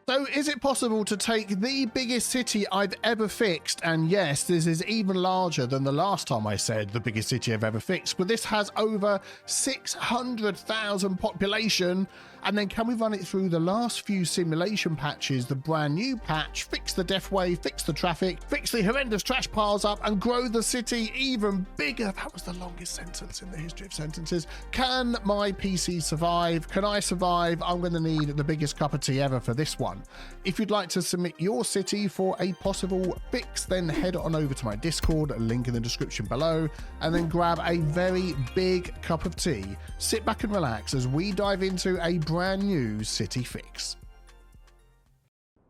So is it possible to take the biggest city I've ever fixed, and yes, this is even larger than the last time I said the biggest city I've ever fixed, but this has over 600,000 population, and then can we run it through the last few simulation patches, the brand new patch, fix the death wave, fix the traffic, fix the horrendous trash piles up, and grow the city even bigger? That was the longest sentence in the history of sentences. Can my PC survive? Can I survive? I'm going to need the biggest cup of tea ever for this one. If you'd like to submit your city for a possible fix, then head on over to my Discord, link in the description below, and then grab a very big cup of tea. Sit back and relax as we dive into a brand new city fix.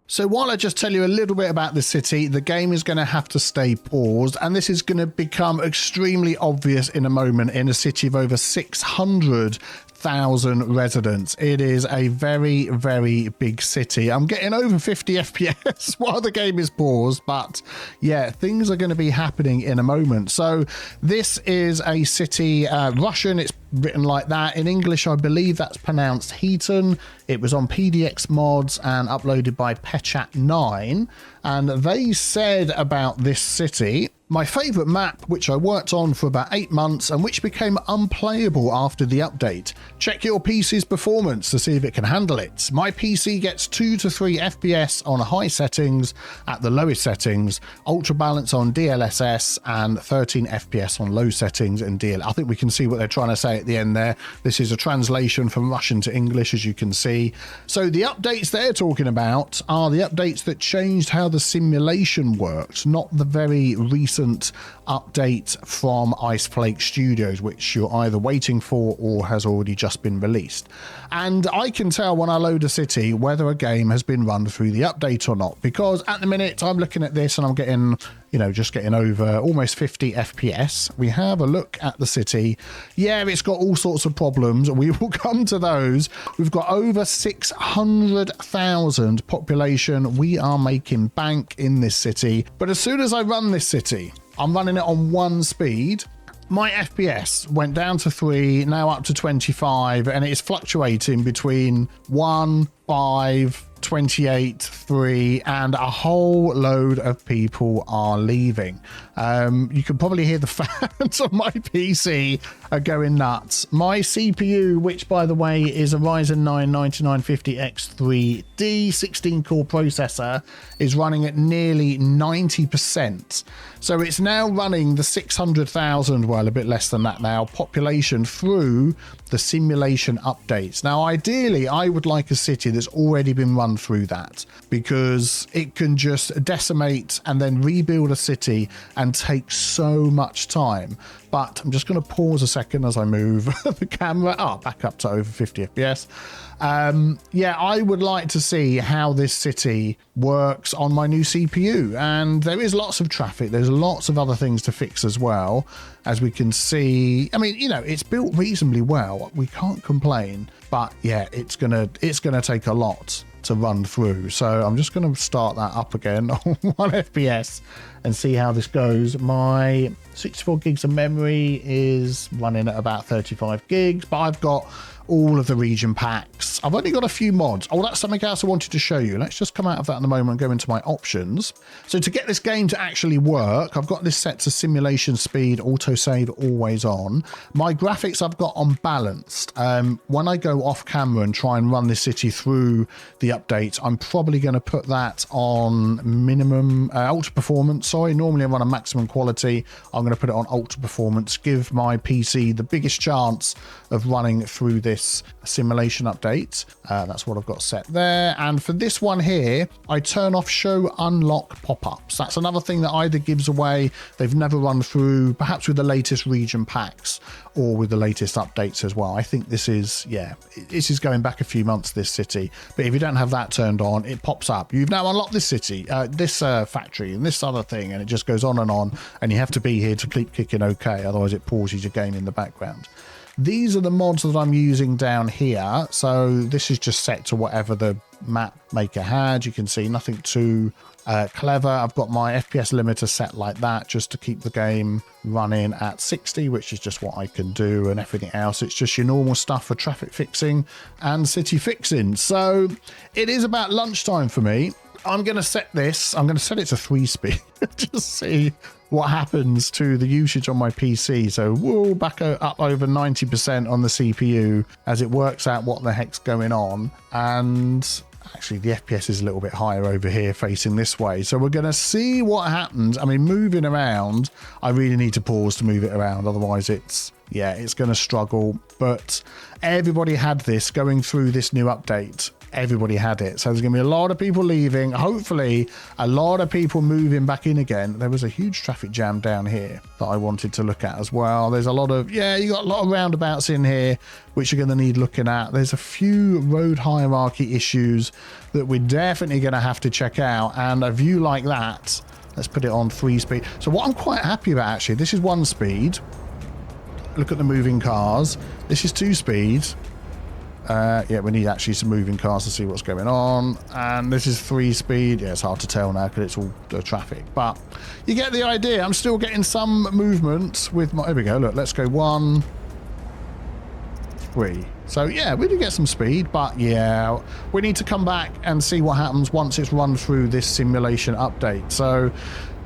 So while I just tell you a little bit about the city, the game is going to have to stay paused, and this is going to become extremely obvious in a moment in a city of over 600,000 residents. It is a very, very big city. I'm getting over 50 FPS while the game is paused, but yeah, things are going to be happening in a moment. So this is a city, Russian, it's written like that. In English, I believe that's pronounced Heyton. It was on PDX Mods and uploaded by Pechat9, and they said about this city: my favourite map, which I worked on for about 8 months and which became unplayable after the update. Check your PC's performance to see if it can handle it. My PC gets 2 to 3 FPS on high settings at the lowest settings, ultra balance on DLSS, and 13 FPS on low settings in DL. I think we can see what they're trying to say at the end there. This is a translation from Russian to English, as you can see. So the updates they're talking about are the updates that changed how the simulation worked, not the very recent update from Iceflake Studios, which you're either waiting for or has already just been released. And I can tell when I load a city whether a game has been run through the update or not, because at the minute I'm looking at this and I'm getting, you know, just getting over almost 50 FPS. We have a look at the city. Yeah, it's got all sorts of problems. We will come to those. We've got over 600,000 population. We are making bank in this city. But as soon as I run this city, I'm running it on 1 speed. My FPS went down to 3, now up to 25, and it's fluctuating between 1, 5, 28, 3, and a whole load of people are leaving. You can probably hear the fans on my PC are going nuts. My CPU, which by the way is a Ryzen 9 9950X3D 16-core processor, is running at nearly 90%. So it's now running the 600,000, well, a bit less than that now, population through the simulation updates. Now, ideally, I would like a city that's already been run through that, because it can just decimate and then rebuild a city and take so much time. But I'm just going to pause a second as I move the camera back up to over 50 FPS. Yeah, I would like to see how this city works on my new CPU, and there is lots of traffic. There's lots of other things to fix as well, as we can see. I mean, you know, it's built reasonably well. We can't complain, but yeah, it's gonna take a lot to run through. So I'm just going to start that up again on 1 FPS and see how this goes. My 64 gigs of memory is running at about 35 gigs, but I've got all of the region packs. I've only got a few mods. Oh, that's something else I wanted to show you. Let's just come out of that in a moment and go into my options. So to get this game to actually work, I've got this set to simulation speed, autosave always on. My graphics I've got on balanced. When I go off camera and try and run this city through the update, I'm probably going to put that on minimum ultra performance. Sorry, normally I run a maximum quality. I'm going to put it on ultra performance, give my PC the biggest chance of running through this simulation update. That's what I've got set there. And for this one here, I turn off show unlock pop-ups. That's another thing that either gives away they've never run through, perhaps with the latest region packs or with the latest updates as well. I think this is, yeah, this is going back a few months, this city. But if you don't have that turned on, it pops up. You've now unlocked this city, this factory and this other thing, and it just goes on, and you have to be here to keep kicking okay, otherwise it pauses your game in the background. These are the mods that I'm using down here. So this is just set to whatever the map maker had. You can see nothing too clever. I've got my FPS limiter set like that just to keep the game running at 60, which is just what I can do, and everything else it's just your normal stuff for traffic fixing and city fixing. So it is about lunchtime for me. I'm going to set this, I'm going to set it to 3-speed just see what happens to the usage on my PC. So we'll back up over 90% on the CPU as it works out what the heck's going on. And actually the FPS is a little bit higher over here facing this way. So we're going to see what happens. I mean, moving around, I really need to pause to move it around. Otherwise it's going to struggle. But everybody had this going through this new update. Everybody had it. So there's going to be a lot of people leaving. Hopefully a lot of people moving back in again. There was a huge traffic jam down here that I wanted to look at as well. There's a lot of, you got a lot of roundabouts in here, which you're going to need looking at. There's a few road hierarchy issues that we're definitely going to have to check out. And a view like that, let's put it on 3-speed. So what I'm quite happy about, actually, this is 1-speed. Look at the moving cars. This is 2-speed. We need actually some moving cars to see what's going on. And this is 3-speed. Yeah, it's hard to tell now because it's all the traffic, but you get the idea. I'm still getting some movement with my, here we go, look, let's go 1, 3. So yeah, we do get some speed, but yeah, we need to come back and see what happens once it's run through this simulation update. So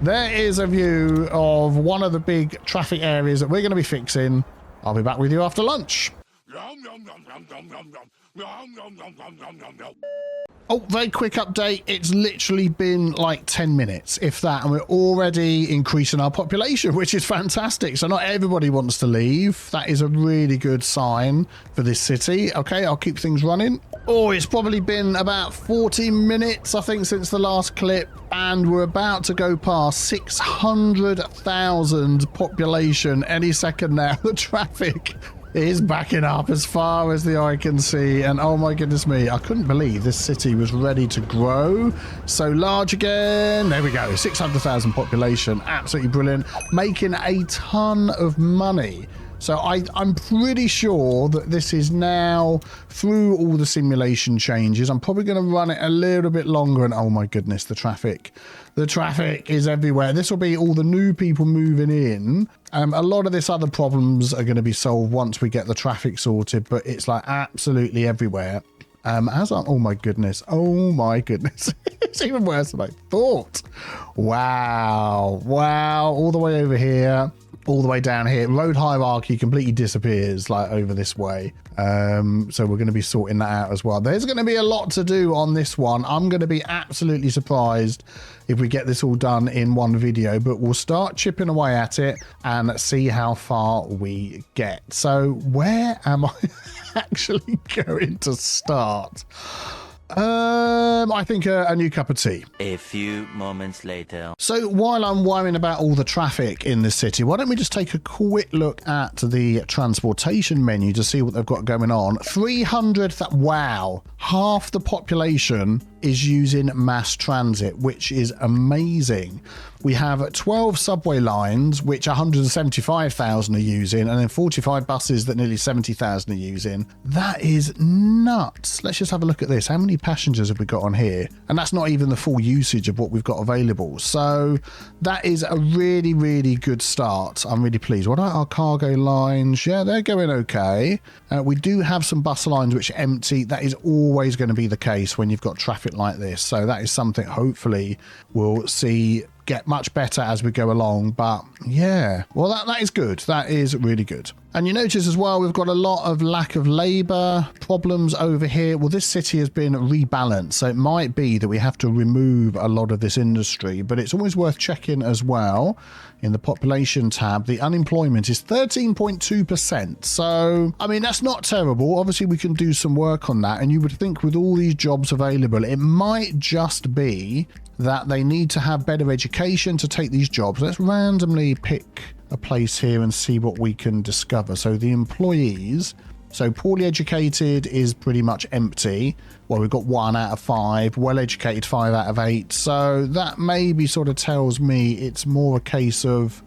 there is a view of one of the big traffic areas that we're going to be fixing. I'll be back with you after lunch. Oh, very quick update. It's literally been like 10 minutes, if that, and we're already increasing our population, which is fantastic. So not everybody wants to leave. That is a really good sign for this city. Okay, I'll keep things running. Oh, it's probably been about 40 minutes, I think, since the last clip, and we're about to go past 600,000 population any second now. The traffic is backing up as far as the eye can see, and oh my goodness me, I couldn't believe this city was ready to grow so large again. There we go, 600,000 population, absolutely brilliant, making a ton of money. So I'm pretty sure that this is now through all the simulation changes. I'm probably going to run it a little bit longer, and oh my goodness, the traffic is everywhere. This will be all the new people moving in. A lot of this other problems are going to be solved once we get the traffic sorted, but it's like absolutely everywhere. Oh my goodness, it's even worse than I thought. Wow, all the way over here, all the way down here. Road hierarchy completely disappears like over this way. So we're going to be sorting that out as well. There's going to be a lot to do on this one. I'm going to be absolutely surprised if we get this all done in one video, but we'll start chipping away at it and see how far we get. So where am I actually going to start? I think a new cup of tea. A few moments later. So while I'm worrying about all the traffic in the city, why don't we just take a quick look at the transportation menu to see what they've got going on. 300, wow, half the population is using mass transit, which is amazing. We have 12 subway lines, which 175,000 are using, and then 45 buses that nearly 70,000 are using. That is nuts. Let's just have a look at this. How many passengers have we got on here? And that's not even the full usage of what we've got available. So that is a really, really good start. I'm really pleased. What are our cargo lines? Yeah, they're going okay. We do have some bus lines which are empty. That is always going to be the case when you've got traffic like this. So that is something hopefully we'll see get much better as we go along. But yeah, well, that is good. That is really good. And you notice as well, we've got a lot of lack of labor problems over here. Well, this city has been rebalanced, so it might be that we have to remove a lot of this industry, but it's always worth checking as well. In the population tab, the unemployment is 13.2%. So, I mean, that's not terrible. Obviously, we can do some work on that. And you would think with all these jobs available, it might just be that they need to have better education to take these jobs. Let's randomly pick a place here and see what we can discover. So the employees, so poorly educated is pretty much empty. Well, we've got 1 out of 5, well educated 5 out of 8. So that maybe sort of tells me it's more a case of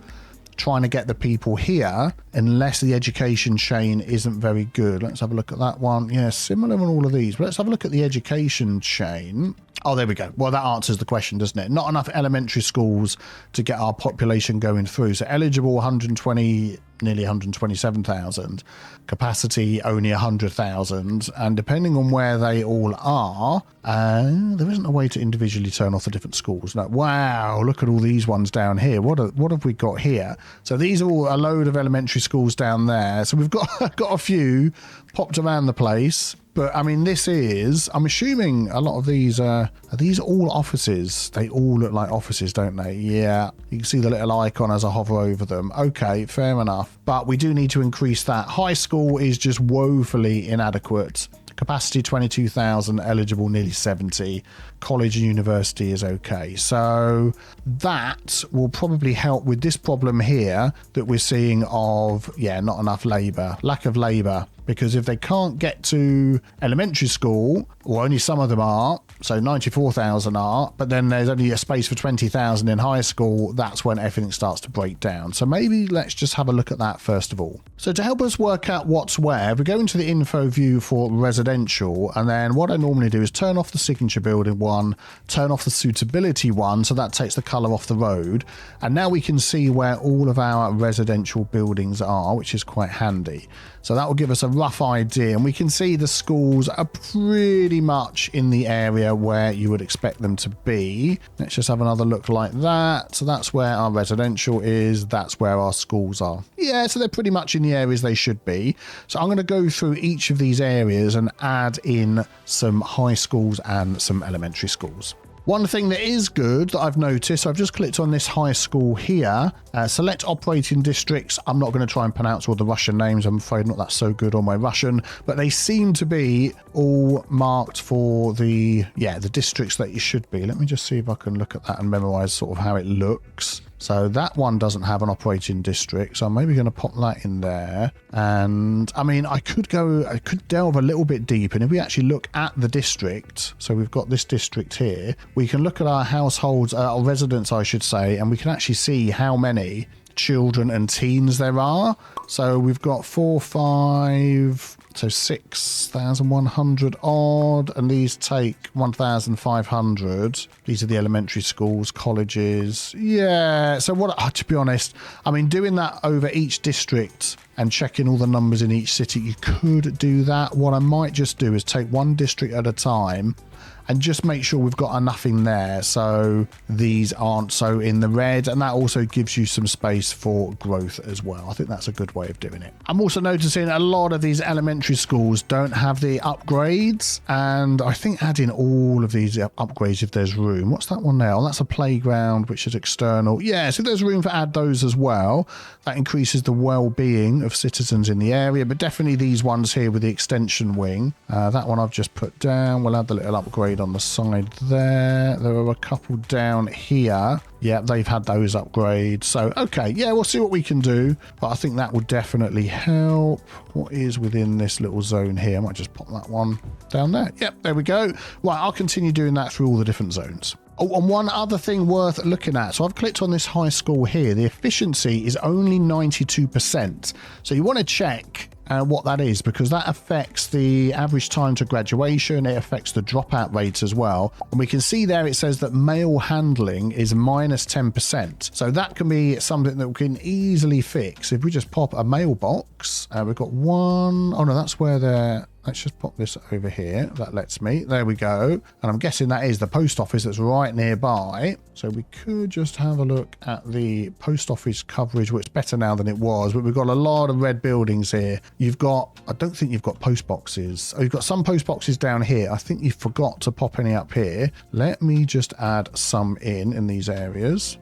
trying to get the people here unless the education chain isn't very good. Let's have a look at that one. Yeah, similar on all of these. But let's have a look at the education chain. Oh, there we go. Well, that answers the question, doesn't it? Not enough elementary schools to get our population going through. So eligible 120, nearly 127,000. Capacity only 100,000. And depending on where they all are, there isn't a way to individually turn off the different schools. No. Wow, look at all these ones down here. What have we got here? So these are all a load of elementary schools down there. So we've got a few popped around the place. But I mean, this is, I'm assuming a lot of these are these all offices? They all look like offices, don't they? Yeah, you can see the little icon as I hover over them. Okay, fair enough. But we do need to increase that. High school is just woefully inadequate. Capacity 22,000, eligible nearly 70. College and university is okay. So that will probably help with this problem here that we're seeing of, yeah, not enough labour, lack of labour. Because if they can't get to elementary school, or only some of them are, so 94,000 are, but then there's only a space for 20,000 in high school, that's when everything starts to break down. So maybe let's just have a look at that first of all. So to help us work out what's where, we go into the info view for residential, and then what I normally do is turn off the signature building one, turn off the suitability one, so that takes the colour off the road, and now we can see where all of our residential buildings are, which is quite handy. So that will give us a rough idea, and we can see the schools are pretty much in the area where you would expect them to be. Let's just have another look like that. So that's where our residential is. That's where our schools are. Yeah, so they're pretty much in the areas they should be. So I'm going to go through each of these areas and add in some high schools and some elementary schools. One thing that is good that I've noticed, so I've just clicked on this high school here, select operating districts. I'm not going to try and pronounce all the Russian names. I'm afraid not that so good on my Russian, but they seem to be all marked for the districts that you should be. Let me just see if I can look at that and memorize sort of how it looks. So that one doesn't have an operating district, so I'm maybe going to pop that in there. And I mean, I could delve a little bit deep, and if we actually look at the district, so we've got this district here, we can look at our households, our residents, I should say, and we can actually see how many children and teens there are. So we've got 4, 5, so 6,100 odd, and these take 1,500. These are the elementary schools, colleges. Yeah, so to be honest, I mean, doing that over each district and checking all the numbers in each city, you could do that. What I might just do is take one district at a time and just make sure we've got enough in there so these aren't so in the red, and that also gives you some space for growth as well. I think that's a good way of doing it. I'm also noticing a lot of these elementary schools don't have the upgrades, and I think adding all of these upgrades if there's room. What's that one now? That's a playground, which is external. Yeah, so there's room for add those as well. That increases the well-being of citizens in the area, but definitely these ones here with the extension wing. That one I've just put down. We'll add the little upgrade on the side there. There are a couple down here. Yeah, they've had those upgrades. So, okay, yeah, we'll see what we can do. But I think that would definitely help. What is within this little zone here? I might just pop that one down there. Yep, there we go. Right, I'll continue doing that through all the different zones. Oh, and one other thing worth looking at. So I've clicked on this high school here. The efficiency is only 92%. So you want to check what that is, because that affects the average time to graduation. It affects the dropout rate as well. And we can see there it says that mail handling is minus 10%. So that can be something that we can easily fix. If we just pop a mailbox, we've got one. Oh no, that's where they're... Let's just pop this over here. That lets me. There we go. And I'm guessing that is the post office that's right nearby. So we could just have a look at the post office coverage, which is better now than it was. But we've got a lot of red buildings here. You've got, I don't think you've got post boxes. Oh, you've got some post boxes down here. I think you forgot to pop any up here. Let me just add some in these areas.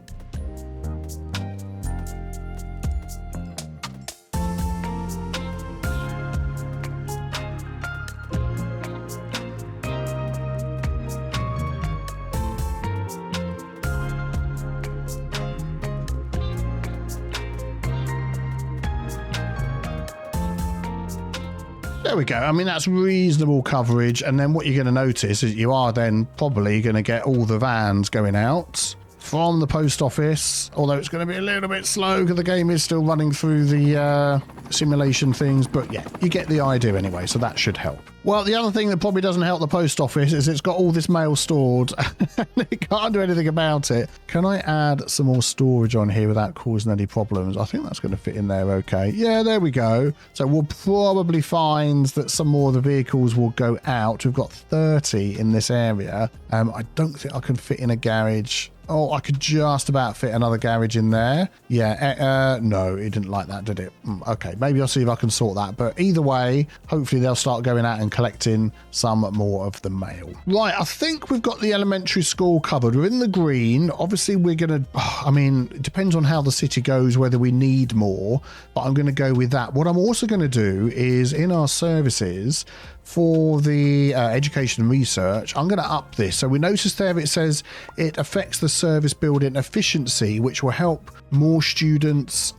There we go. I mean, that's reasonable coverage. And then what you're going to notice is you are then probably going to get all the vans going out from the post office, although it's going to be a little bit slow because the game is still running through the simulation things, but yeah, you get the idea anyway, so that should help. Well, the other thing that probably doesn't help the post office is it's got all this mail stored and it can't do anything about it. Can I add some more storage on here without causing any problems? I think that's going to fit in there okay. Yeah, there we go. So we'll probably find that some more of the vehicles will go out. We've got 30 in this area. I don't think I can fit in a garage. Oh, I could just about fit another garage in there. Yeah, no, it didn't like that, did it? Okay, maybe I'll see if I can sort that. But either way, hopefully they'll start going out and collecting some more of the mail. Right, I think we've got the elementary school covered. We're in the green. Obviously, we're going to... I mean, it depends on how the city goes, whether we need more. But I'm going to go with that. What I'm also going to do is, in our services... for the education and research, I'm going to up this. So we notice there it says it affects the service building efficiency, which will help more students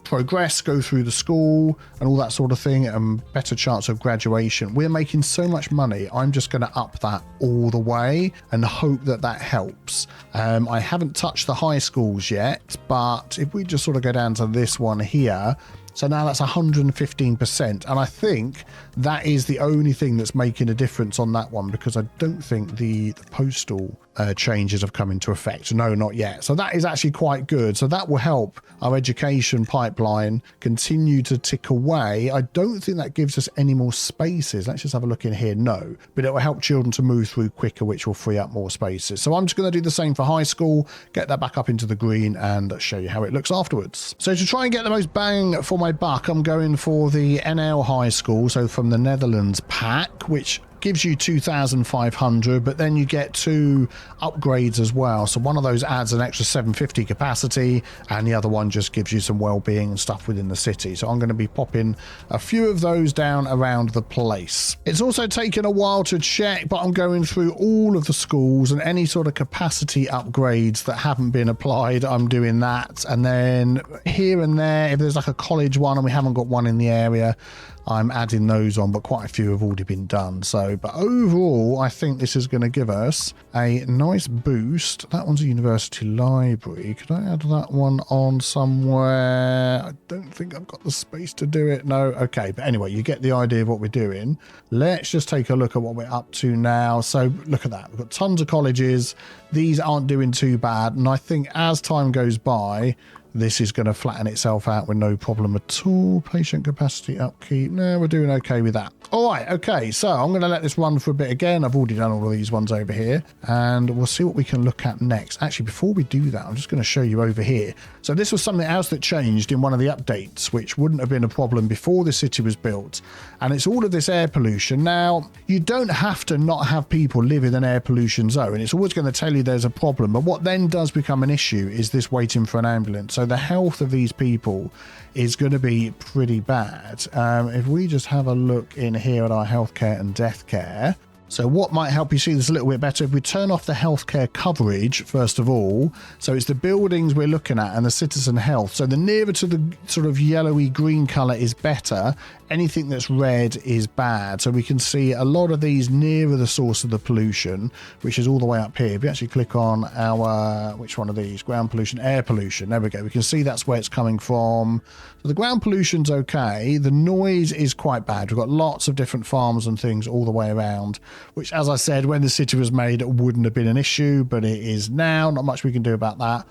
progress, go through the school and all that sort of thing, and better chance of graduation. We're making so much money. I'm just going to up that all the way and hope that that helps. I haven't touched the high schools yet, but if we just sort of go down to this one here, so now that's 115%. And I think that is the only thing that's making a difference on that one, because I don't think the postal changes have come into effect. No, not yet. So that is actually quite good. So that will help our education pipeline continue to tick away. I don't think that gives us any more spaces. Let's just have a look in here. No, but it will help children to move through quicker, which will free up more spaces. So I'm just going to do the same for high school, get that back up into the green and show you how it looks afterwards. So to try and get the most bang for my buck, I'm going for the NL High School. So from the Netherlands pack, which gives you 2,500, but then you get 2 upgrades as well. So one of those adds an extra 750 capacity, and the other one just gives you some well-being and stuff within the city. So I'm going to be popping a few of those down around the place. It's also taken a while to check, but I'm going through all of the schools and any sort of capacity upgrades that haven't been applied. I'm doing that, and then here and there, if there's like a college one and we haven't got one in the area, I'm adding those on, but quite a few have already been done. So, but overall, I think this is going to give us a nice boost. That one's a university library. Could I add that one on somewhere? I don't think I've got the space to do it. No. Okay. But anyway, you get the idea of what we're doing. Let's just take a look at what we're up to now. So look at that. We've got tons of colleges. These aren't doing too bad. And I think as time goes by, this is going to flatten itself out with no problem at all. Patient capacity upkeep. No, we're doing okay with that. All right. Okay. So I'm going to let this run for a bit again. I've already done all of these ones over here, and we'll see what we can look at next. Actually, before we do that, I'm just going to show you over here. So this was something else that changed in one of the updates, which wouldn't have been a problem before the city was built. And it's all of this air pollution. Now, you don't have to not have people live in an air pollution zone. It's always going to tell you there's a problem. But what then does become an issue is this waiting for an ambulance. So the health of these people is going to be pretty bad. If we just have a look in here at our healthcare and death care. So what might help you see this a little bit better, if we turn off the healthcare coverage, first of all, so it's the buildings we're looking at and the citizen health. So the nearer to the sort of yellowy green color is better. Anything that's red is bad. So we can see a lot of these nearer the source of the pollution, which is all the way up here. If we actually click on our, which one of these? Ground pollution, air pollution. There we go. We can see that's where it's coming from. So the ground pollution's okay. The noise is quite bad. We've got lots of different farms and things all the way around, which, as I said, when the city was made, it wouldn't have been an issue, but it is now. Not much we can do about that.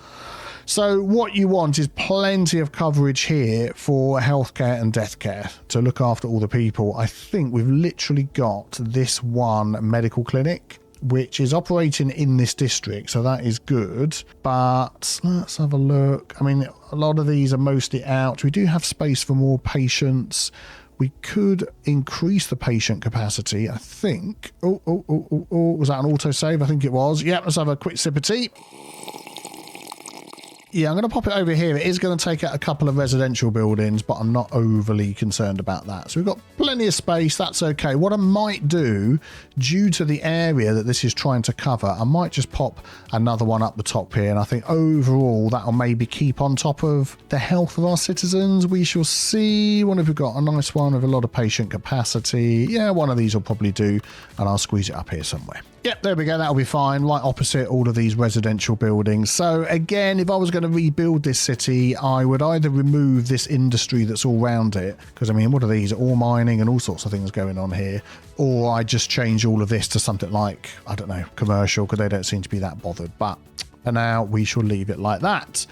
So what you want is plenty of coverage here for healthcare and death care to look after all the people. I think we've literally got this one medical clinic, which is operating in this district, so that is good. But let's have a look. I mean, a lot of these are mostly out. We do have space for more patients. We could increase the patient capacity, I think. Oh, was that an autosave? I think it was. Yeah, let's have a quick sip of tea. Yeah, I'm going to pop it over here. It is going to take out a couple of residential buildings, but I'm not overly concerned about that. So we've got plenty of space. That's okay. What I might do, due to the area that this is trying to cover, I might just pop another one up the top here. And I think overall that'll maybe keep on top of the health of our citizens. We shall see. What have we got? A nice one with a lot of patient capacity. Yeah, one of these will probably do. And I'll squeeze it up here somewhere. Yep, there we go. That'll be fine. Right opposite all of these residential buildings. So again, if I was going to rebuild this city, I would either remove this industry that's all around it, because I mean, what are these? Ore mining and all sorts of things going on here. Or I just change all of this to something like, I don't know, commercial, because they don't seem to be that bothered. But for now, we shall leave it like that.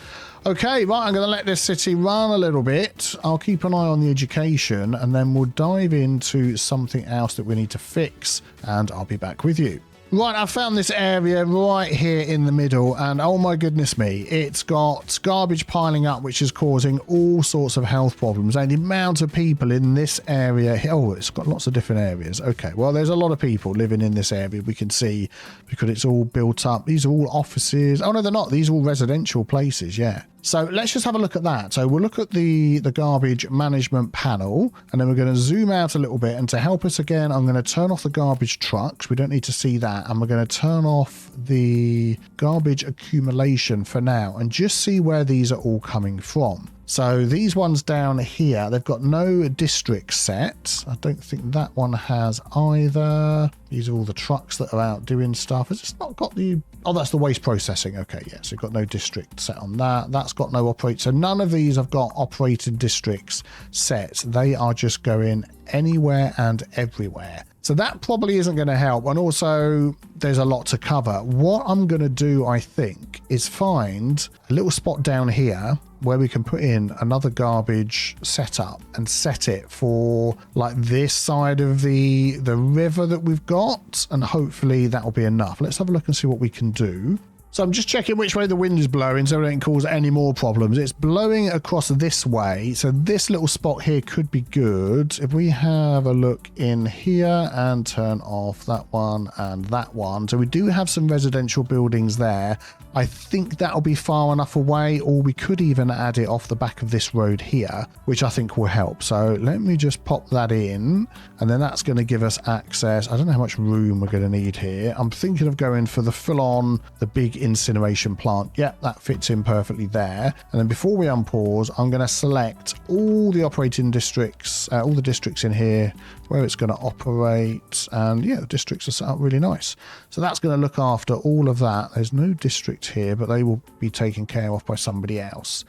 Okay, right, I'm going to let this city run a little bit. I'll keep an eye on the education, and then we'll dive into something else that we need to fix, and I'll be back with you. Right, I found this area right here in the middle, and oh my goodness me, it's got garbage piling up, which is causing all sorts of health problems. And the amount of people in this area, oh, it's got lots of different areas. Okay, well, there's a lot of people living in this area, we can see, because it's all built up. These are all offices. Oh, no, they're not. These are all residential places, yeah. So let's just have a look at that. So we'll look at the garbage management panel, and then we're going to zoom out a little bit. And to help us again, I'm going to turn off the garbage trucks. We don't need to see that. And we're going to turn off the garbage accumulation for now and just see where these are all coming from. So these ones down here, they've got no district set. I don't think that one has either. These are all the trucks that are out doing stuff. Has it not got the... Oh, that's the waste processing. Okay, yeah, so you've got no district set on that. That's got no operate. So none of these have got operated districts set. They are just going anywhere and everywhere. So that probably isn't going to help. And also, there's a lot to cover. What I'm going to do, I think, is find a little spot down here where we can put in another garbage setup and set it for like this side of the river that we've got, and hopefully that will be enough. Let's have a look and see what we can do. So I'm just checking which way the wind is blowing so it doesn't cause any more problems. It's blowing across this way, so this little spot here could be good. If we have a look in here and turn off that one and that one. So we do have some residential buildings there. I think that'll be far enough away, or we could even add it off the back of this road here, which I think will help. So let me just pop that in, and then that's going to give us access. I don't know how much room we're going to need here. I'm thinking of going for the full-on, the big incineration plant. Yep, that fits in perfectly there. And then before we unpause, I'm going to select all the operating districts, all the districts in here where it's going to operate. And yeah, the districts are set up really nice. So that's going to look after all of that. There's no district here, but they will be taken care of by somebody else.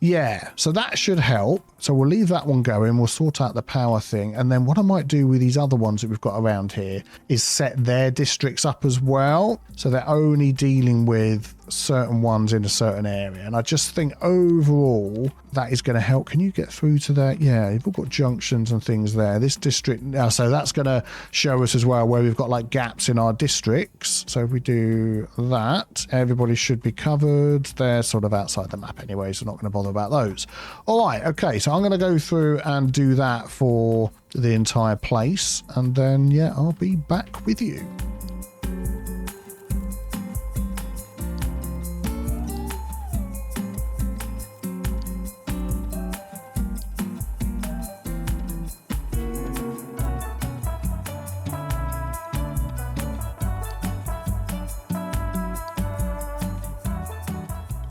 Yeah, so that should help. So we'll leave that one going. We'll sort out the power thing. And then what I might do with these other ones that we've got around here is set their districts up as well. So they're only dealing with certain ones in a certain area. And I just think overall that is going to help. Can you get through to that? Yeah, you've all got junctions and things there. This district now, so that's going to show us as well where we've got like gaps in our districts. So if we do that, everybody should be covered. They're sort of outside the map anyway, so not going to bother about those. All right, okay, so I'm going to go through and do that for the entire place, and then yeah, I'll be back with you.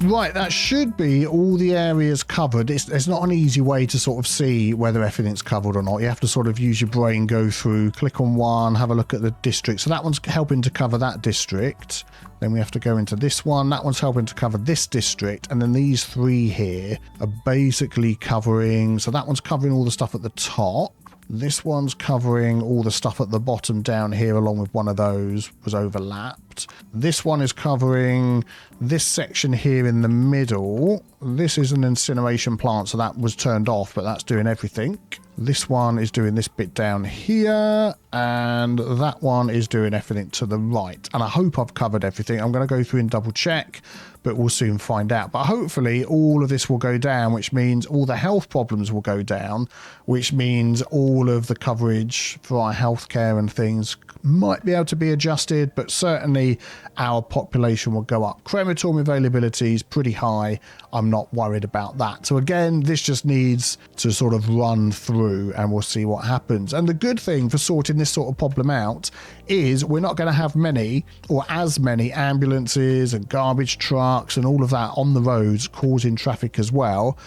Right, that should be all the areas covered. It's not an easy way to sort of see whether everything's covered or not. You have to sort of use your brain, go through, click on one, have a look at the district. So that one's helping to cover that district. Then we have to go into this one. That one's helping to cover this district. And then these three here are basically covering... So that one's covering all the stuff at the top. This one's covering all the stuff at the bottom down here, along with one of those was overlapped. This one is covering this section here in the middle. This is an incineration plant, so that was turned off, but that's doing everything. This one is doing this bit down here, and that one is doing everything to the right. And I hope I've covered everything. I'm going to go through and double check, but we'll soon find out. But hopefully all of this will go down, which means all the health problems will go down, which means all of the coverage for our healthcare and things might be able to be adjusted, but certainly way, our population will go up. Crematorium availability is pretty high. I'm not worried about that. So again, this just needs to sort of run through and we'll see what happens. And the good thing for sorting this sort of problem out is we're not going to have many or as many ambulances and garbage trucks and all of that on the roads causing traffic as well.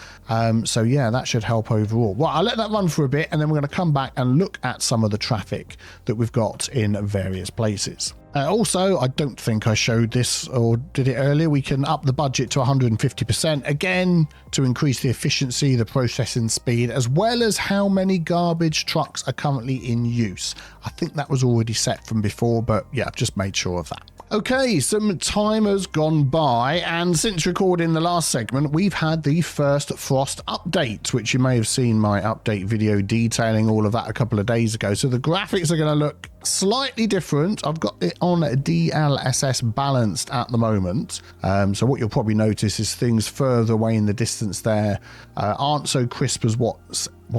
So yeah, that should help overall. Well, I'll let that run for a bit and then we're going to come back and look at some of the traffic that we've got in various places. Also, I don't think I showed this or did it earlier. We can up the budget to 150% again to increase the efficiency, the processing speed, as well as how many garbage trucks are currently in use. I think that was already set from before, but yeah, I've just made sure of that. Okay, some time has gone by, and since recording the last segment, we've had the first frost update, which you may have seen my update video detailing all of that a couple of days ago. So the graphics are going to look slightly different. I've got it on DLSS balanced at the moment. So what you'll probably notice is things further away in the distance there aren't so crisp as what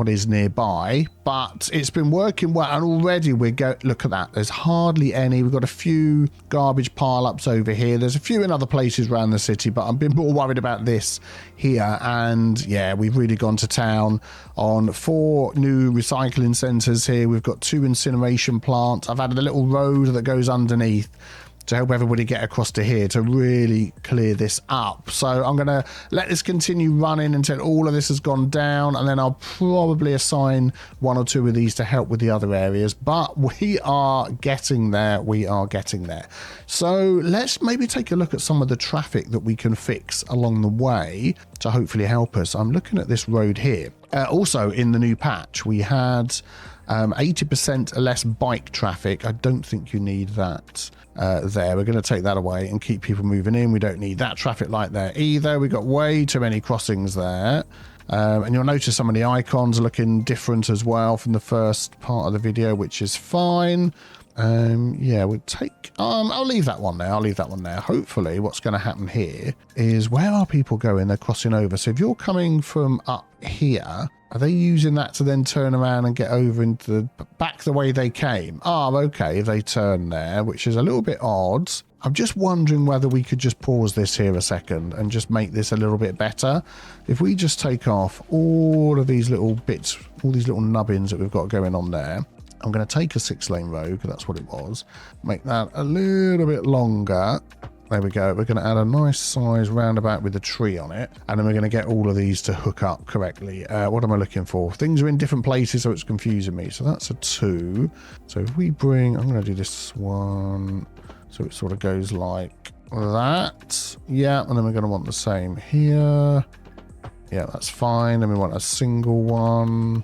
is nearby, but it's been working well, and already look at that, there's hardly any. We've got a few garbage pile-ups over here, there's a few in other places around the city, but I've been more worried about this here. And yeah, we've really gone to town on 4 new recycling centres here. We've got 2 incineration plants. I've added a little road that goes underneath to help everybody get across to here to really clear this up. So I'm going to let this continue running until all of this has gone down, and then I'll probably assign 1 or 2 of these to help with the other areas. But we are getting there. We are getting there. So let's maybe take a look at some of the traffic that we can fix along the way to hopefully help us. I'm looking at this road here. Also in the new patch, we had 80% less bike traffic. I don't think you need that there. We're going to take that away and keep people moving in. We don't need that traffic light there either. We've got way too many crossings there. And you'll notice some of the icons are looking different as well from the first part of the video, which is fine. Yeah, we'll take I'll leave that one there. I'll leave that one there. Hopefully what's going to happen here is, where are people going? They're crossing over. So if you're coming from up here, are they using that to then turn around and get over into the back the way they came? Oh, okay, they turn there, which is a little bit odd. I'm just wondering whether we could just pause this here a second and just make this a little bit better. If we just take off all of these little bits, all these little nubbins that we've got going on there. I'm going to take a 6-lane road, because that's what it was. Make that a little bit longer. There we go. We're going to add a nice size roundabout with a tree on it. And then we're going to get all of these to hook up correctly. What am I looking for? Things are in different places, so it's confusing me. So that's a 2. So if we bring, I'm going to do this one. So it sort of goes like that. Yeah, and then we're going to want the same here. Yeah, that's fine. And we want a single one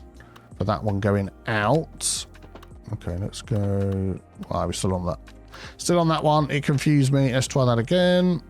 for that one going out. Okay, let's go. Oh, we're still on that. Still on that one. It confused me. Let's try that again.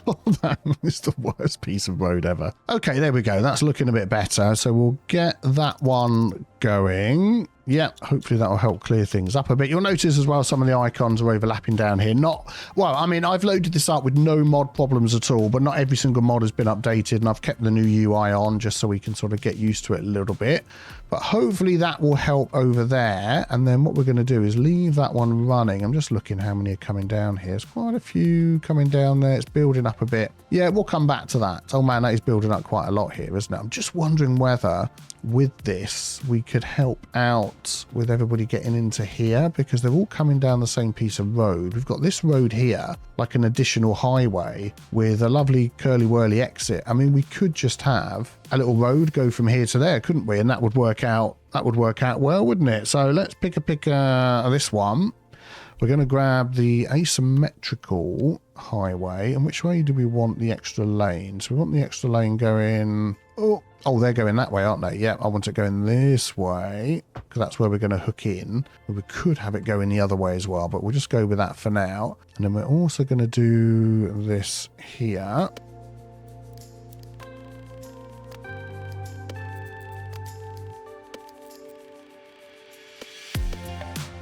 Oh, that is the worst piece of road ever. Okay, there we go. That's looking a bit better. So we'll get that one going. Yeah, hopefully that will help clear things up a bit. You'll notice as well some of the icons are overlapping down here. Well, I mean, I've loaded this up with no mod problems at all, but not every single mod has been updated, and I've kept the new UI on just so we can sort of get used to it a little bit. But hopefully that will help over there. And then what we're going to do is leave that one running. I'm just looking how many are coming down here. There's quite a few coming down there. It's building up a bit. Yeah, we'll come back to that. Oh man, that is building up quite a lot here, isn't it? I'm just wondering whether with this we could help out with everybody getting into here, because they're all coming down the same piece of road. We've got this road here, like an additional highway with a lovely curly whirly exit. I mean, we could just have a little road go from here to there, couldn't we? And that would work out. That would work out well, wouldn't it? So let's pick this one. We're going to grab the asymmetrical highway. And which way do we want the extra lane? So we want the extra lane going... Oh, they're going that way, aren't they? Yeah, I want it going this way, because that's where we're going to hook in. We could have it going the other way as well, but we'll just go with that for now. And then we're also going to do this here.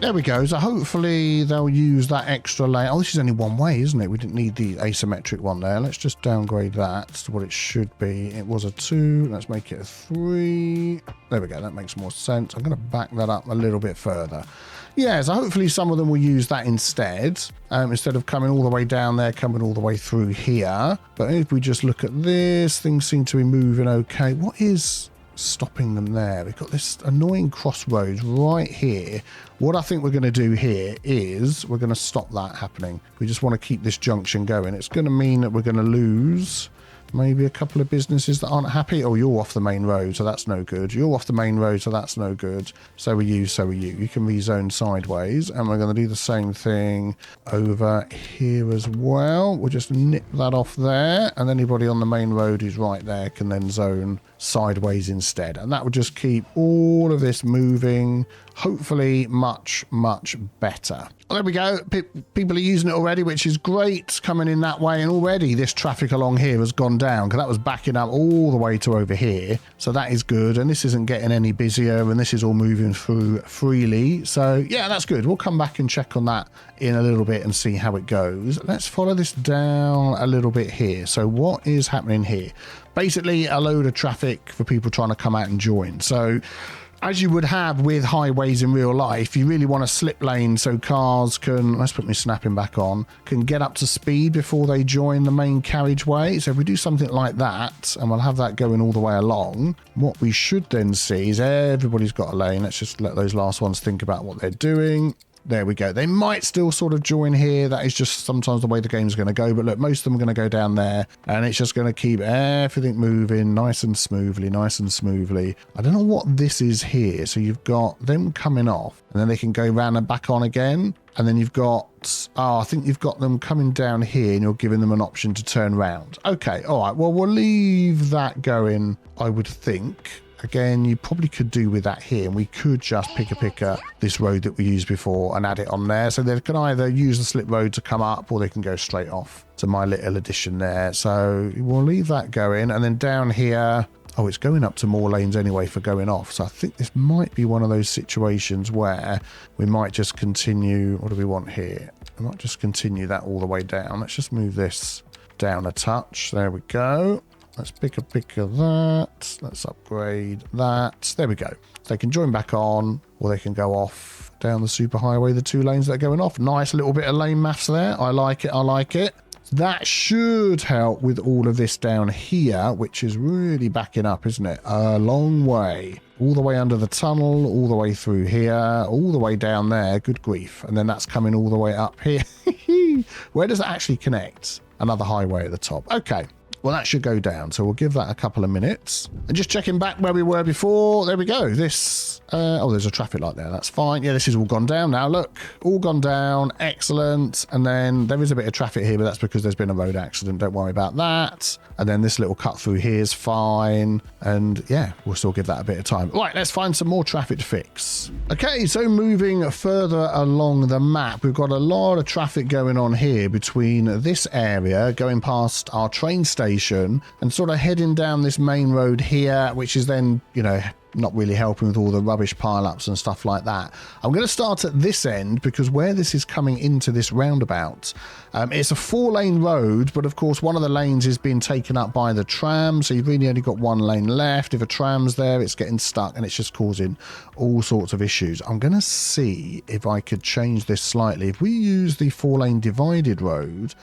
There we go. So hopefully they'll use that extra lane. Oh, this is only one way, isn't it? We didn't need the asymmetric one there. Let's just downgrade that to what it should be. It was a 2. Let's make it a 3. There we go. That makes more sense. I'm going to back that up a little bit further. Yeah, so hopefully some of them will use that instead of coming all the way down there, coming all the way through here. But if we just look at this, things seem to be moving okay. What is stopping them there? We've got this annoying crossroads right here. What I think we're going to do here is we're going to stop that happening. We just want to keep this junction going. It's going to mean that we're going to lose maybe a couple of businesses that aren't happy. Oh, you're off the main road, so that's no good. You're off the main road, so that's no good. So are you, so are you. You can rezone sideways, and we're going to do the same thing over here as well. We'll just nip that off there, and anybody on the main road who's right there can then zone sideways instead. And that will just keep all of this moving, hopefully much, much better. Well, there we go. People are using it already, which is great, coming in that way. And already this traffic along here has gone down because that was backing up all the way to over here. So that is good. And this isn't getting any busier, and this is all moving through freely. So yeah, that's good. We'll come back and check on that in a little bit and see how it goes. Let's follow this down a little bit here. So what is happening here? Basically a load of traffic for people trying to come out and join. So as you would have with highways in real life, you really want a slip lane so cars can, let's put my snapping back on, can get up to speed before they join the main carriageway. So if we do something like that, and we'll have that going all the way along, what we should then see is everybody's got a lane. Let's just let those last ones think about what they're doing. There we go. They might still sort of join here. That is just sometimes the way the game's going to go. But look, most of them are going to go down there, and it's just going to keep everything moving nice and smoothly, nice and smoothly. I don't know what this is here. So you've got them coming off, and then they can go round and back on again. And then you've got, I think you've got them coming down here, and you're giving them an option to turn round. Okay, all right. Well, we'll leave that going, I would think. Again, you probably could do with that here, and we could just pick this road that we used before and add it on there. So they can either use the slip road to come up, or they can go straight off to my little addition there. So we'll leave that going. And then down here, oh, it's going up to more lanes anyway for going off. So I think this might be one of those situations where we might just continue. What do we want here? We might just continue that all the way down. Let's just move this down a touch. There we go. Let's pick a pick of that. Let's upgrade that. There we go. So they can join back on, or they can go off down the superhighway, the 2 lanes that are going off. Nice little bit of lane maths there. I like it. I like it. That should help with all of this down here, which is really backing up, isn't it? A long way. All the way under the tunnel, all the way through here, all the way down there. Good grief. And then that's coming all the way up here. Where does it actually connect? Another highway at the top. Okay. Well, that should go down, so we'll give that a couple of minutes. And just checking back where we were before. There we go. This, oh, there's a traffic light there. That's fine. Yeah, this is all gone down now. Look, all gone down. Excellent. And then there is a bit of traffic here, but that's because there's been a road accident. Don't worry about that. And then this little cut through here is fine. And yeah, we'll still give that a bit of time. Right, let's find some more traffic to fix. Okay, so moving further along the map, we've got a lot of traffic going on here between this area, going past our train station, and sort of heading down this main road here, which is then, you know, not really helping with all the rubbish pile-ups and stuff like that. I'm going to start at this end, because where this is coming into this roundabout, it's a 4-lane road, but of course one of the lanes is being taken up by the tram, so you've really only got 1 lane left. If a tram's there, it's getting stuck, and it's just causing all sorts of issues. I'm going to see if I could change this slightly. If we use the 4-lane divided road,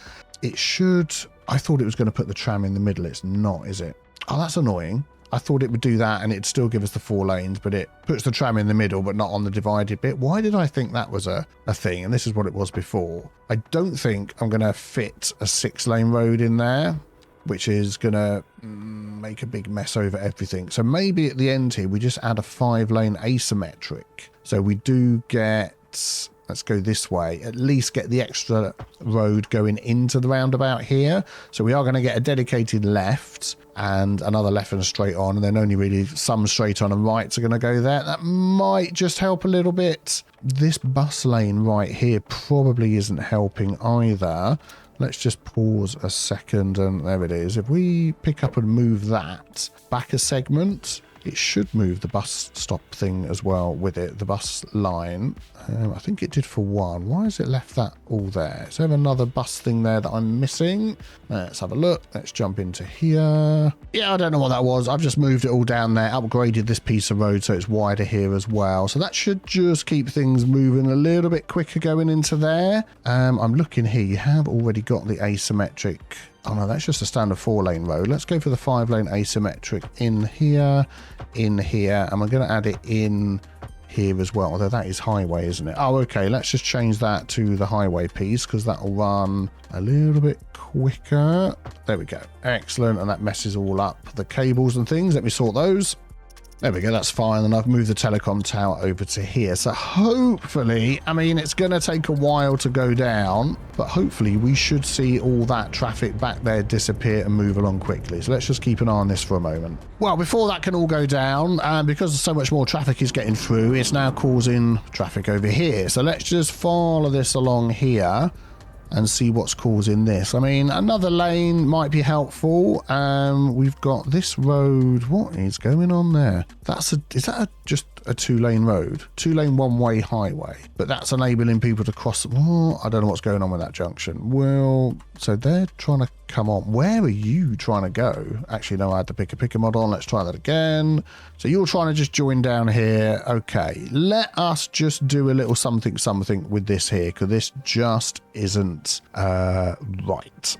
it should... I thought it was going to put the tram in the middle. It's not, is it? Oh, that's annoying. I thought it would do that and it'd still give us the 4 lanes, but it puts the tram in the middle, but not on the divided bit. Why did I think that was a thing? And this is what it was before. I don't think I'm going to fit a 6-lane road in there, which is going to make a big mess over everything. So maybe at the end here, we just add a 5-lane asymmetric. So we do get... Let's go this way. At least get the extra road going into the roundabout here. So we are going to get a dedicated left and another left and a straight on. And then only really some straight on and rights are going to go there. That might just help a little bit. This bus lane right here probably isn't helping either. Let's just pause a second. And there it is. If we pick up and move that back a segment... it should move the bus stop thing as well with it, the bus line. I think it did for one. Why has it left that all there? Is there another bus thing there that I'm missing? Let's have a look. Let's jump into here. Yeah, I don't know what that was. I've just moved it all down there, upgraded this piece of road so it's wider here as well. So that should just keep things moving a little bit quicker going into there. I'm looking here. You have already got the asymmetric. Oh no, that's just a standard 4-lane road. Let's go for the 5-lane asymmetric in here, and we're going to add it in here as well, although that is highway, isn't it? Oh, okay, let's just change that to the highway piece because that'll run a little bit quicker. There we go. Excellent. And that messes all up the cables and things. Let me sort those. There we go, that's fine. And I've moved the telecom tower over to here. So hopefully, I mean, it's going to take a while to go down, but hopefully we should see all that traffic back there disappear and move along quickly. So let's just keep an eye on this for a moment. Well, before that can all go down, because so much more traffic is getting through, it's now causing traffic over here. So let's just follow this along here and see what's causing this. I mean, another lane might be helpful. We've got this road. What is going on there? Is that just a 2-lane road? 2-lane one-way highway. But that's enabling people to cross. Oh, I don't know what's going on with that junction. Well, so they're trying to come on. Where are you trying to go? Actually, no, I had the picker mod on. Let's try that again. So you're trying to just join down here. Okay, let us just do a little something with this here, because this just isn't right.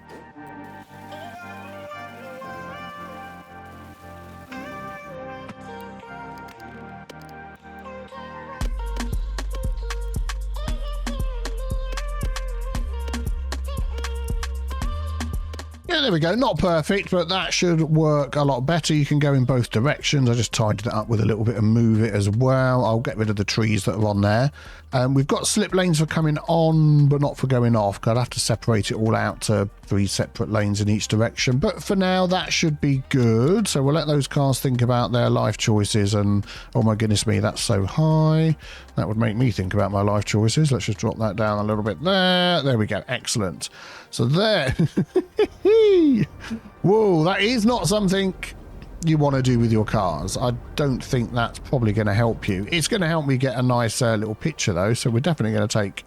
Yeah, there we go. Not perfect, but that should work a lot better. You can go in both directions. I just tidied it up with a little bit of move it as well. I'll get rid of the trees that are on there. We've got slip lanes for coming on, but not for going off. I'd have to separate it all out to 3 separate lanes in each direction. But for now, that should be good. So we'll let those cars think about their life choices. And oh my goodness me, that's so high. That would make me think about my life choices. Let's just drop that down a little bit there. There we go. Excellent. So there. Whoa, that is not something you want to do with your cars. I don't think that's probably going to help you. It's going to help me get a nice little picture though, so we're definitely going to take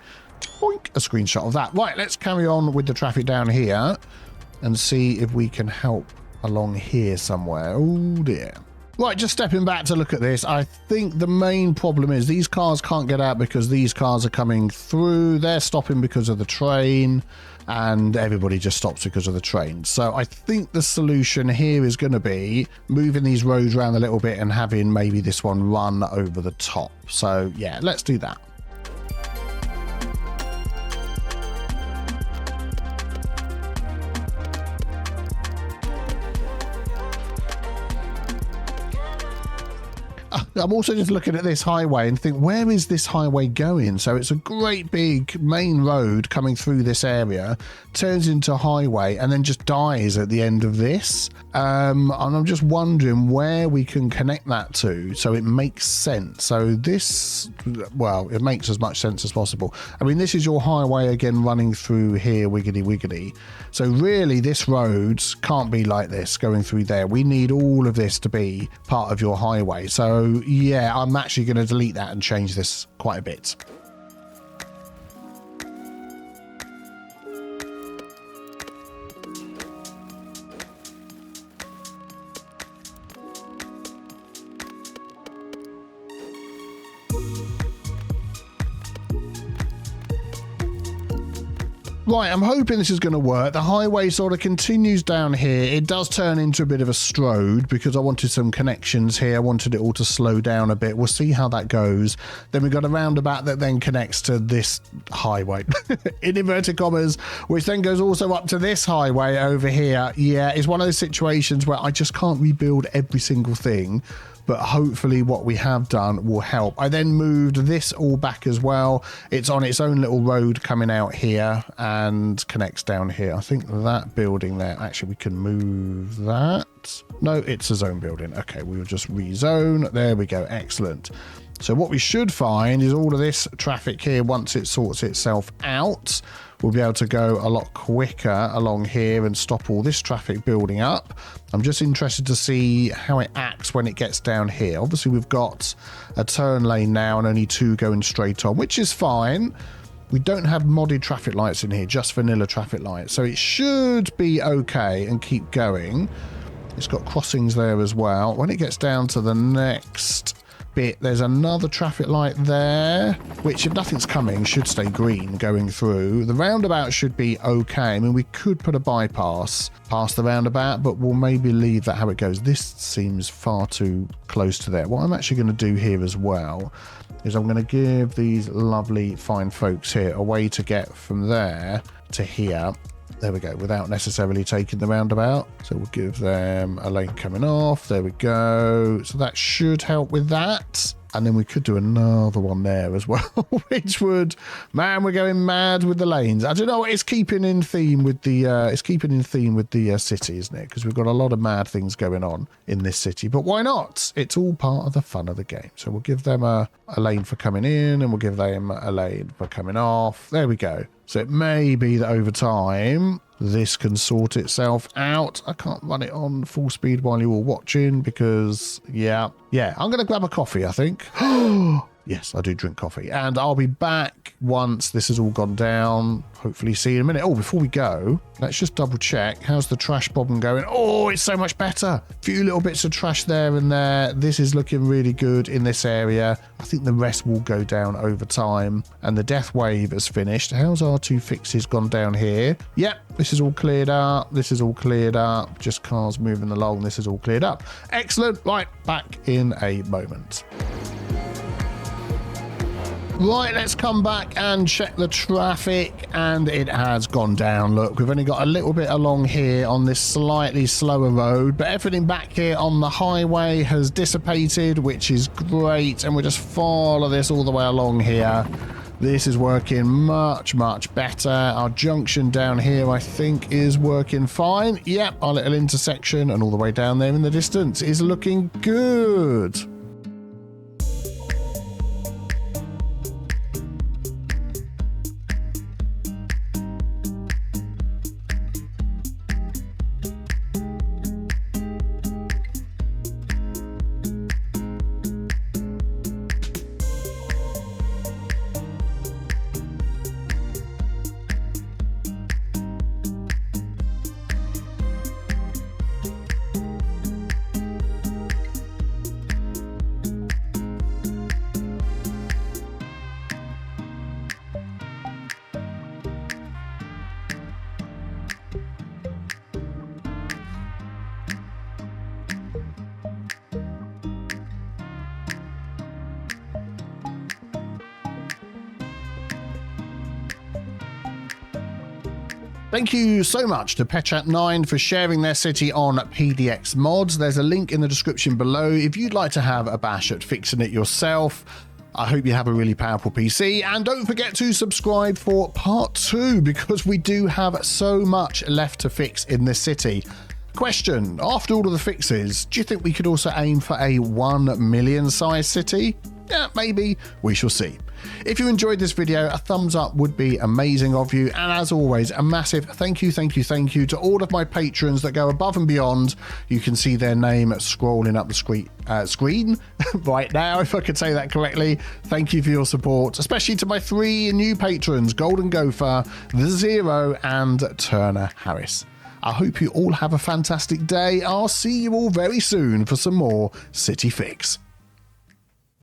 a screenshot of that. Right, let's carry on with the traffic down here and see if we can help along here somewhere. Oh dear. Right, just stepping back to look at this, I think the main problem is these cars can't get out because these cars are coming through. They're stopping because of the train, and everybody just stops because of the train. So I think the solution here is going to be moving these roads around a little bit and having maybe this one run over the top. So yeah, let's do that. I'm also just looking at this highway and think, where is this highway going? So it's a great big main road coming through this area, turns into a highway, and then just dies at the end of this. And I'm just wondering where we can connect that to so it makes sense. So this, well, it makes as much sense as possible. I mean, this is your highway again running through here, wiggity wiggity. So really this road can't be like this going through there. We need all of this to be part of your highway. So yeah, I'm actually going to delete that and change this quite a bit. Right, I'm hoping this is going to work. The highway sort of continues down here. It does turn into a bit of a strode because I wanted some connections here. I wanted it all to slow down a bit. We'll see how that goes. Then we've got a roundabout that then connects to this highway, in inverted commas, which then goes also up to this highway over here. Yeah, it's one of those situations where I just can't rebuild every single thing, but hopefully what we have done will help. I then moved this all back as well. It's on its own little road coming out here and connects down here. I think that building there, actually we can move that. No, it's a zone building. Okay, we will just rezone. There we go. Excellent. So what we should find is all of this traffic here, once it sorts itself out, we'll be able to go a lot quicker along here and stop all this traffic building up. I'm just interested to see how it acts when it gets down here. Obviously, we've got a turn lane now and only 2 going straight on, which is fine. We don't have modded traffic lights in here, just vanilla traffic lights. So it should be okay and keep going. It's got crossings there as well. When it gets down to the next bit, there's another traffic light there, which if nothing's coming should stay green going through. The roundabout should be okay. I mean, we could put a bypass past the roundabout, but we'll maybe leave that how it goes. This seems far too close to there. What I'm actually going to do here as well is I'm going to give these lovely fine folks here a way to get from there to here. There we go, without necessarily taking the roundabout. So we'll give them a lane coming off. There we go. So that should help with that. And then we could do another one there as well, which would, man, we're going mad with the lanes. I don't know, it's keeping in theme with the city, isn't it? Because we've got a lot of mad things going on in this city. But why not? It's all part of the fun of the game. So we'll give them a lane for coming in, and we'll give them a lane for coming off. There we go. So it may be that over time this can sort itself out. I can't run it on full speed while you're all watching because, yeah, I'm going to grab a coffee, I think. Yes, I do drink coffee. And I'll be back once this has all gone down. Hopefully see you in a minute. Oh, before we go, let's just double check. How's the trash problem going? Oh, it's so much better. A few little bits of trash there and there. This is looking really good in this area. I think the rest will go down over time. And the death wave has finished. How's our 2 fixes gone down here? Yep, this is all cleared up. This is all cleared up. Just cars moving along. This is all cleared up. Excellent. Right, back in a moment. Right, let's come back and check the traffic, and it has gone down. Look, we've only got a little bit along here on this slightly slower road, but everything back here on the highway has dissipated, which is great, and we'll just follow this all the way along here. This is working much, much better. Our junction down here, I think, is working fine. Yep, our little intersection and all the way down there in the distance is looking good. Thank you so much to Petchat9 for sharing their city on PDX Mods. There's a link in the description below if you'd like to have a bash at fixing it yourself. I hope you have a really powerful PC, and don't forget to subscribe for part 2 because we do have so much left to fix in this city. Question, after all of the fixes, do you think we could also aim for a 1 million size city? Yeah, maybe. We shall see. If you enjoyed this video, a thumbs up would be amazing of you. And as always, a massive thank you to all of my patrons that go above and beyond. You can see their name scrolling up the screen right now, if I could say that correctly. Thank you for your support, especially to my 3 new patrons, Golden Gopher, The Zero, and Turner Harris. I hope you all have a fantastic day. I'll see you all very soon for some more City Fix.